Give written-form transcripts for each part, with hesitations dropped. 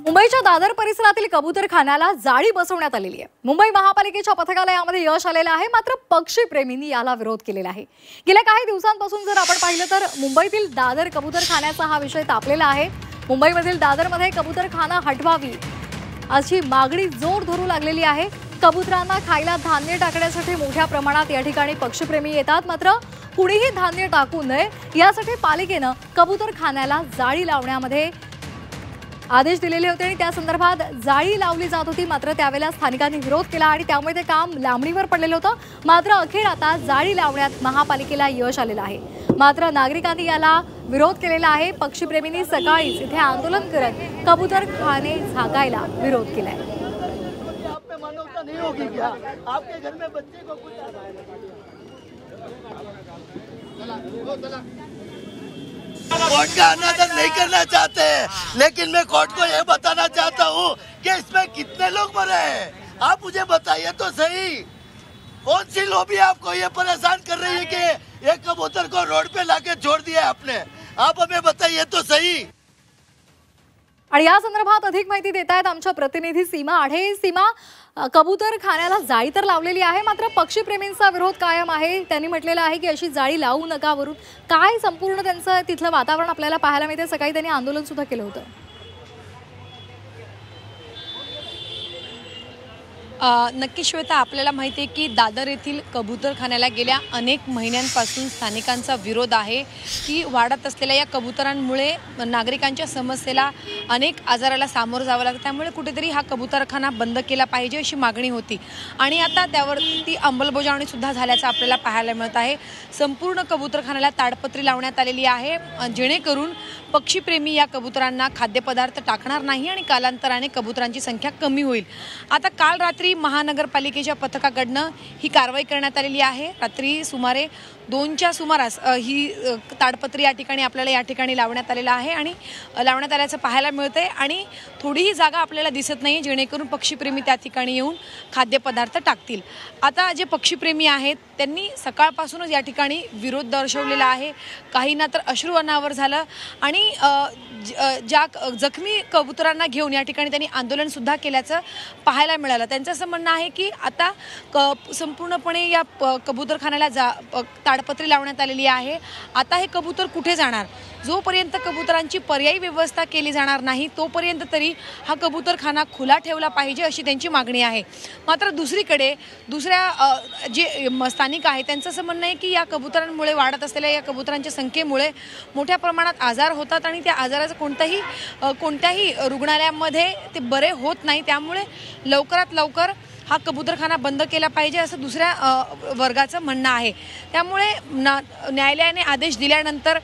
मुंबईच्या दादर परिसरातील कबूतरखान्याला जाळी बसवण्यात आलेली आहे। मुंबई महापालिकेच्या पथकाला यामध्ये यश आलेलं आहे, मात्र पक्षीप्रेमींनी याला विरोध केलेला आहे। गेल्या काही दिवसांपासून जर आपण पाहिलं तर मुंबईतील दादर कबूतरखान्याचा हा विषय तापलेला आहे। मुंबईमधील दादरमध्ये कबूतरखाना हटवावी अशी मागणी जोर धरू लागलेली आहे। कबुतरांना खायला धान्य टाकण्यासाठी मोठ्या प्रमाणात या ठिकाणी पक्षीप्रेमी येतात, मात्र कुणीही धान्य टाकू नये यासाठी पालिकेने कबूतरखान्याला जाळी लावण्यामध्ये आदेश दिलेले होते आणि त्या संदर्भात जाळी लावली जात होती, मात्र त्यावेळेला स्थानिकांनी विरोध केला आणि त्यामुळे ते काम लांबणीवर पडलेलं होतं। मात्र अखेर आता जाळी लावण्यात महापालिकेला यश आलेलं आहे, मात्र नागरिकांनी याला विरोध केलेला आहे। पक्षीप्रेमींनी सकाळीच इथे आंदोलन करत कबूतरखाने झाकायला विरोध केलाय। नहीं होगी क्या? आपके घर में बच्चे को कुछ कोर्ट का अनादर नहीं करना चाहते हैं, लेकिन मैं कोर्ट को यह बताना चाहता हूँ कि इसमें कितने लोग मरे हैं। आप मुझे बताइए तो सही, कौन सी लॉबी आपको ये परेशान कर रही है कि एक कबूतर को रोड पे लाके छोड़ दिया आपने? आप हमें बताइए तो सही। आणि या संदर्भात अधिक माहिती देत आहेत आमच्या प्रतिनिधी सीमा आढे। सीमा, कबूतरखान्याला जाळी तर लावलेली आहे, मात्र पक्षीप्रेमींचा विरोध कायम आहे। त्यांनी म्हटलेलं आहे की अशी जाळी लावू नका। वरून काय संपूर्ण त्यांचं तिथलं वातावरण आपल्याला पाहायला मिळते। सकाळी त्यांनी आंदोलन सुद्धा केलं होतं। नक्की श्वेता, आपल्याला माहिती आहे की दादर येथील कबूतरखान्याला गेल्या अनेक महिन्यांपासून स्थानिकांचा विरोध आहे की वाढत असलेल्या या कबुतरांमुळे नागरिकांच्या समस्येला अनेक आजाराला सामोरं जावं लागतं, त्यामुळे कुठेतरी हा कबूतरखाना बंद केला पाहिजे अशी मागणी होती आणि आता त्यावरती अंमलबजावणी सुद्धा झाल्याचं आपल्याला पाहायला मिळत आहे। संपूर्ण कबूतरखान्याला ताडपत्री लावण्यात आलेली आहे, जेणेकरून पक्षीप्रेमी या कबुतरांना खाद्यपदार्थ टाकणार नाही आणि कालांतराने कबुतरांची संख्या कमी होईल। आता काल रात्री महानगरपालिकेच्या पथकाकडनं ही कारवाई करण्यात आलेली आहे। रात्री सुमारे 2च्या सुमारास ही ताडपत्री या ठिकाणी आपल्याला या ठिकाणी लावण्यात आलेला आहे आणि लावण्यात आल्याचं पाहायला मिळतंय आणि थोडीही जागा आपल्याला दिसत नाही, जेणेकरून पक्षीप्रेमी त्या ठिकाणी येऊन खाद्यपदार्थ टाकतील। आता जे पक्षीप्रेमी आहेत त्यांनी सकाळपासूनच या ठिकाणी विरोध दर्शवलेला आहे। काहींना तर अश्रू अनावर झालं आणि ज्या जखमी कबुतरांना घेऊन या ठिकाणी त्यांनी आंदोलन सुद्धा केल्याचं पाहायला मिळालं। त्यांचं असं म्हणणं आहे की आता संपूर्णपणे या कबूतरखान्याला ताडपत्री लावण्यात आलेली आहे। आता हे कबूतर कुठे जाणार? जोपर्यंत कबुतरांची पर्यायी व्यवस्था केली जाणार नाही तोपर्यंत तरी हा कबूतरखाना खुला ठेवला पाहिजे अशी त्यांची मागणी आहे। मात्र दुसरीकडे दुसऱ्या जे स्थानिक आहे त्यांचं असं म्हणणं आहे की या कबुतरांमुळे वाढत असलेल्या या कबुतरांच्या संख्येमुळे मोठ्या प्रमाणात आजार होतात आणि त्या आजाराचं कोणत्याही रुग्णालयामध्ये ते बरे होत नाही, त्यामुळे लवकरात लवकर हा कबूतरखाना बंद केला पाहिजे असं दुसऱ्या वर्गाचं म्हणणं आहे। त्यामुळे न्यायालयाने आदेश दिल्यानंतर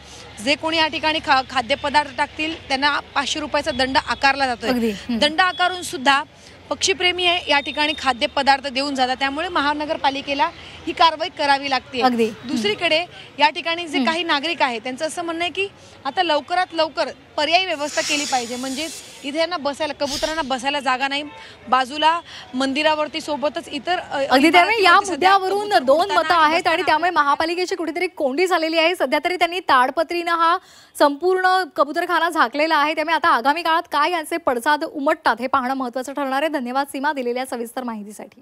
जे कोणी या ठिकाणी खाद्यपदार्थ टाकतील त्यांना 500 रुपयाचा दंड आकारला जातोय। दंड आकारून सुद्धा पक्षीप्रेमी या ठिकाणी खाद्यपदार्थ देऊन जातात, त्यामुळे महानगरपालिकेला ही कारवाई करावी लागते। दुसरीकडे या ठिकाणी जे काही नागरिक आहेत त्यांचं असं म्हणणं आहे की आता लवकरात लवकर पर्यायी व्यवस्था केली पाहिजे, म्हणजे इथे ना बसायला कबुतरांना बसायला जागा नाही, बाजूला मंदिरावरती सोबतच इतर अगदी त्यामुळे या मुद्द्यावरून 2 मतं आहेत आणि त्यामुळे महापालिकेची कुठेतरी कोंडी झालेली आहे। सध्या तरी त्यांनी ताडपत्रीने हा संपूर्ण कबूतरखाना झाकलेला आहे, त्यामुळे आता आगामी काळात काय याचे पडसाद उमटतात हे पाहणं महत्त्वाचं ठरणार आहे। धन्यवाद सीमा, दिलेल्या सविस्तर माहितीसाठी।